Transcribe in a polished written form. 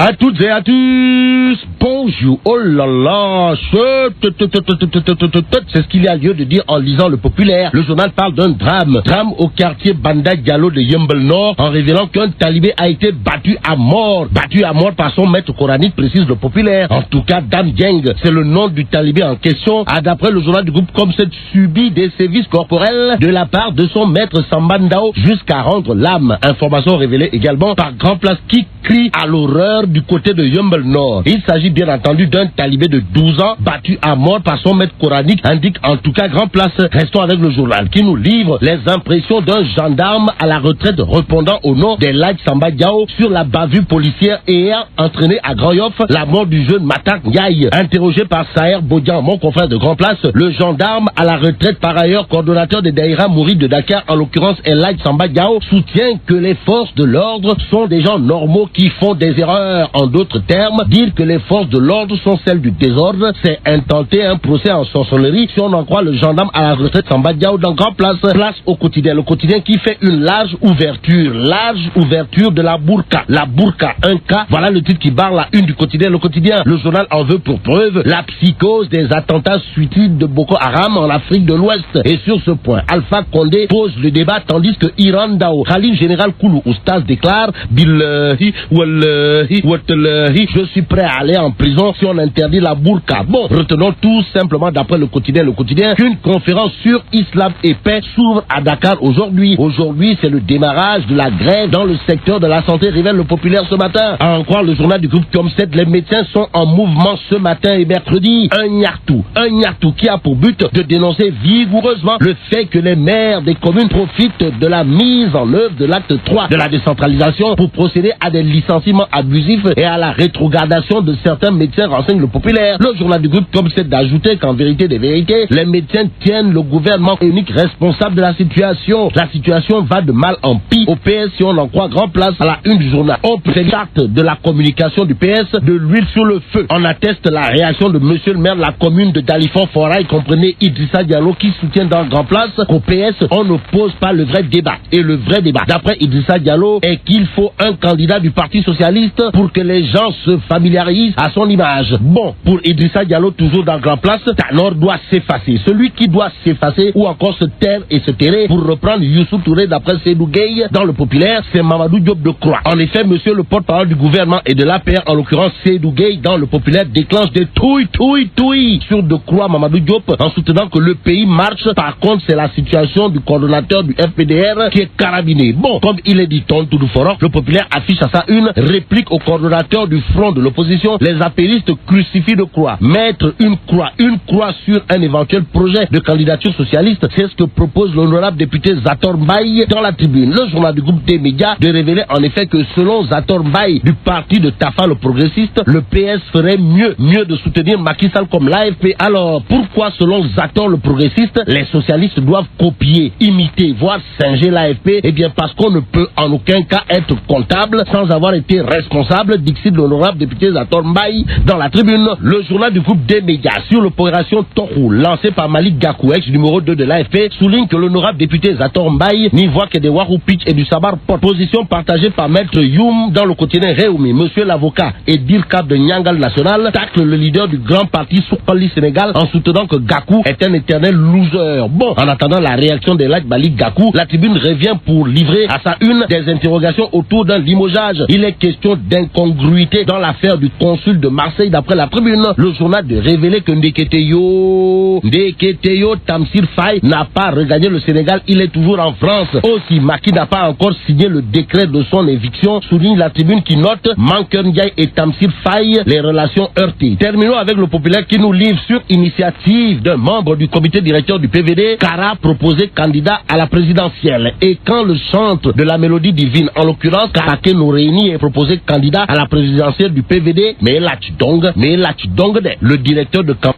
À toutes et à tous, bonjour, oh là là, c'est ce qu'il y a lieu de dire en lisant le populaire. Le journal parle d'un drame au quartier Banda Diallo de Yeumbeul Nord, en révélant qu'un talibé a été battu à mort par son maître coranique, précise le populaire. En tout cas, Dame Dieng, c'est le nom du talibé en question, a d'après le journal du groupe Comset subi des sévices corporels de la part de son maître Sambandao jusqu'à rendre l'âme. Information révélée également par Grand Place qui crie à l'horreur du côté de Yeumbeul Nord. Il s'agit bien entendu d'un talibé de 12 ans battu à mort par son maître coranique, indique en tout cas Grand Place. Restons avec le journal qui nous livre les impressions d'un gendarme à la retraite répondant au nom d'Elhadj Samba Diao sur la bavure policière ayant entraîné à Grand Yoff la mort du jeune Matak Ndiaye. Interrogé par Saher Bodian, mon confrère de Grand Place, le gendarme à la retraite, par ailleurs coordonnateur des Daïra Mourides de Dakar, en l'occurrence Elhadj Samba Diao, soutient que les forces de l'ordre sont des gens normaux qui font des erreurs. En d'autres termes, dire que les forces de l'ordre sont celles du désordre, c'est intenter un procès en sorcellerie si on en croit le gendarme à la retraite Samba Diao dans Grand Place. Place au quotidien, le quotidien qui fait une large ouverture de la burqa. La burqa, un cas, voilà le titre qui barre la une du quotidien. Le quotidien, le journal en veut pour preuve la psychose des attentats suicides de Boko Haram en Afrique de l'Ouest. Et sur ce point, Alpha Condé pose le débat tandis que Iran Dao, Khalil Général Koulou Oustaz déclare Billahi, Wallahi, Watallahi, je suis prêt à aller en prison si on interdit la burqa. Bon, retenons tout simplement d'après le quotidien qu'une conférence sur islam et paix s'ouvre à Dakar aujourd'hui. Aujourd'hui, c'est le démarrage de la grève dans le secteur de la santé, révèle le populaire ce matin. À en croire le journal du groupe Comset, les médecins sont en mouvement ce matin et mercredi. Un nyartou qui a pour but de dénoncer vigoureusement le fait que les maires des communes profitent de la mise en œuvre de l'acte 3 de la décentralisation pour procéder à des licenciements abusifs et à la rétrogradation de certains médecins, renseigne le populaire. Le journal du groupe Comset d'ajouter qu'en vérité des vérités, les médecins tiennent le gouvernement unique responsable de la situation. La situation va de mal en pis au PS si on en croit Grand Place à la une du journal. On précarte de la communication du PS de l'huile sur le feu. On atteste la réaction de monsieur le maire de la commune de Dalifort-Forail, comprenez Idrissa Diallo, qui soutient dans Grand Place qu'au PS on ne pose pas le vrai débat. Et le vrai débat, d'après Idrissa Diallo, est qu'il faut un candidat du Parti Socialiste pour que les gens se familiarisent à son image. Bon, pour Idrissa Diallo, toujours dans Grand Place, Tanor doit s'effacer. Celui qui doit s'effacer ou encore se taire et se terrer, pour reprendre Youssou Touré d'après Seydou Gueye dans le populaire, c'est Mamadou Diop Decroix. En effet, monsieur le porte-parole du gouvernement et de l'APR, en l'occurrence Seydou Gueye dans le populaire, déclenche des touilles sur Decroix Mamadou Diop en soutenant que le pays marche. Par contre, c'est la situation du coordonnateur du FPDR qui est carabiné. Bon, comme il est dit tout du forum, le populaire affiche à ça une réplique au coordonnateur du front de l'opposition. Les apéristes crucifient Decroix. Mettre une croix sur un éventuel projet de candidature socialiste, c'est ce que propose l'honorable député Zator Mbaye dans la tribune. Le journal du groupe des médias de révéler en effet que selon Zator Mbaye du parti de Tafa le progressiste, le PS ferait mieux de soutenir Macky Sall comme l'AFP. Alors pourquoi selon Zator le progressiste, les socialistes doivent copier, imiter, voire singer l'AFP? Eh bien parce qu'on ne peut en aucun cas être comptable sans avoir été responsable, dixit l'honorable député Zator Mbaye dans la tribune. Le journal du groupe des médias sur l'opération Tokhou lancée par Malik Gakou, ex numéro 2 de l'AFP, souligne que l'honorable député Zator Mbaye n'y voit que des Warou Pitch et du Sabar Pot. Position partagée par Maître Youm dans le quotidien Réumi. Monsieur l'avocat et Dirkab de Nyangal National tacle le leader du grand parti Soukali Sénégal en soutenant que Gakou est un éternel loser. Bon, en attendant la réaction de Malik Gakou, la tribune revient pour livrer à sa une des interrogations autour d'un limogeage. Il est question d'incongruité dans l'affaire du consul de Marseille d'après la tribune. Le journal de révéler que Ndeketeyo Tamsir Faye n'a pas regagné le Sénégal, il est toujours en France. Aussi, Macky n'a pas encore signé le décret de son éviction, souligne la tribune qui note Mankeur Ndiaye et Tamsir Faye, les relations heurtées. Terminons avec le populaire qui nous livre sur initiative d'un membre du comité directeur du PVD, Kara proposé candidat à la présidentielle. Et quand le chantre de la mélodie divine, en l'occurrence Karaké Noureini, est proposé candidat à la présidentielle du PVD, mais là tu dong, le directeur de campagne